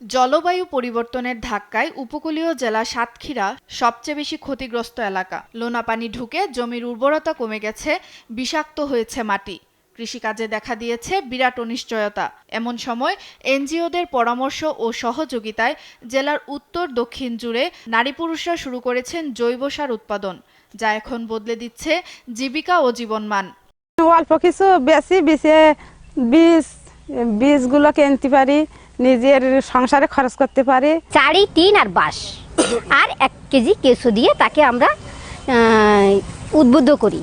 জলবায়ু পরিবর্তনের ধাক্কায় উপকূলীয় জেলা সাতক্ষীরা সবচেয়ে বেশি ক্ষতিগ্রস্ত এলাকা। লোনা পানি ঢুকে জমির উর্বরতা কমে গেছে, বিষাক্ত হয়েছে মাটি। কৃষিকাজে দেখা দিয়েছে বিরাট অনিশ্চয়তা। এমন সময় এনজিওদের পরামর্শ ও সহযোগিতায় জেলার উত্তর দক্ষিণ জুড়ে নারী পুরুষরা শুরু করেছেন জৈব সার উৎপাদন, যা এখন বদলে দিচ্ছে জীবিকা ও জীবনমান। অল্প কিছু বেশি বীজগুলো কিনতে পারি, নিজের সংসারে খরচ করতে পারি। চারি টিন আর বাঁশ আর 1 কেজি কেঁচো দিয়ে তাকে আমরা উদ্বুদ্ধ করি।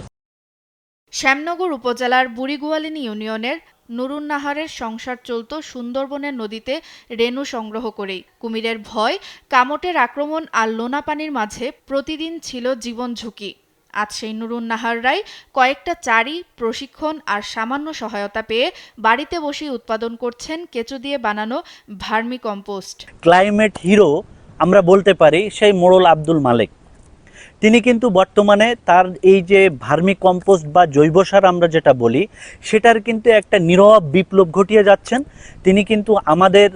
শ্যামনগর উপজেলার বুড়িগোয়ালিনী ইউনিয়নের নুরুন্নাহারের সংসার চলত সুন্দরবনের নদীতে রেণু সংগ্রহ করেই। কুমিরের ভয়, কামটের আক্রমণ আর লোনা পানির মাঝে প্রতিদিন ছিল জীবন ঝুঁকি। আজ সেই নুরুন্নাহাররাই কয়েকটা চারি, প্রশিক্ষণ আর সামান্য সহায়তা পেয়ে বাড়িতে বসেই উৎপাদন করছেন কেঁচো দিয়ে বানানো ভার্মি কম্পোস্ট। ক্লাইমেট হিরো আমরা বলতে পারি সেই মোড়ল আব্দুল মালেক। তিনি কিন্তু বর্তমানে তার এই যে ভার্মি কম্পোস্ট বা জৈব সার আমরা যেটা বলি, সেটার কিন্তু একটা নীরব বিপ্লব ঘটিয়ে যাচ্ছেন। তিনি কিন্তু আমাদের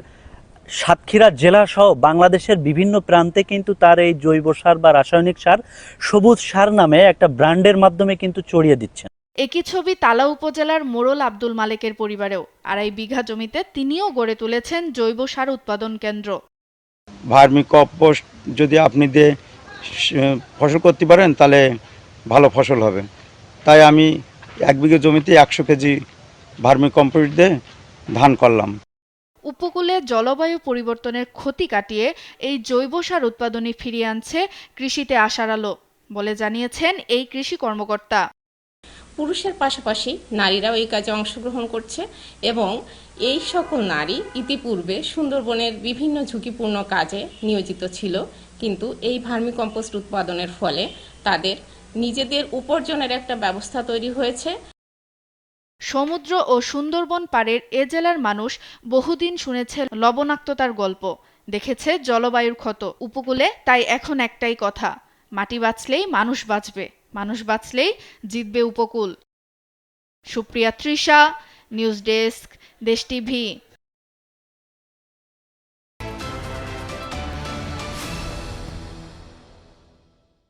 সাতক্ষীরা জেলা সহ বাংলাদেশের বিভিন্ন প্রান্তে কিন্তু তার এই জৈব সার বা রাসায়নিক সার সবুজ সার নামে একটা ব্র্যান্ডের মাধ্যমে কিন্তু ছড়িয়ে দিচ্ছেন। একই ছবি তালা উপজেলার মোড়ল আব্দুল মালেকের পরিবারেও। 2.5 বিঘা জমিতে তিনিও গড়ে তুলেছেন জৈব সার উৎপাদন কেন্দ্র। ভার্মি কম্পোস্ট যদি আপনি দিয়ে ফসল করতে পারেন তাহলে ভালো ফসল হবে। তাই আমি 1 বিঘা জমিতে 100 কেজি ভার্মি কম্পোস্ট দিয়ে ধান করলাম। উপকূলে জলবায়ু পরিবর্তনের ক্ষতি কাটিয়ে এই জৈব সার উৎপাদনই ফিরিয়ে আনছে কৃষিতে আশার আলো বলে জানিয়েছেন এই কৃষি কর্মকর্তা। পুরুষের পাশাপাশি নারীরাও এই কাজে অংশগ্রহণ করছে এবং এই সকল নারী ইতিপূর্বে সুন্দরবনের বিভিন্ন ঝুঁকিপূর্ণ কাজে নিয়োজিত ছিল, কিন্তু এই ভার্মি কম্পোস্ট উৎপাদনের ফলে তাদের নিজেদের উপার্জনের একটা ব্যবস্থা তৈরি হয়েছে। সমুদ্র ও সুন্দরবন পাড়ের এ জেলার মানুষ বহুদিন শুনেছে লবণাক্ততার গল্প, দেখেছে জলবায়ুর ক্ষত। উপকূলে তাই এখন একটাই কথা, মাটি বাঁচলেই মানুষ বাঁচবে, মানুষ বাঁচলেই জিতবে উপকূল। সুপ্রিয়া তৃষা, নিউজ ডেস্ক, দেশ টিভি।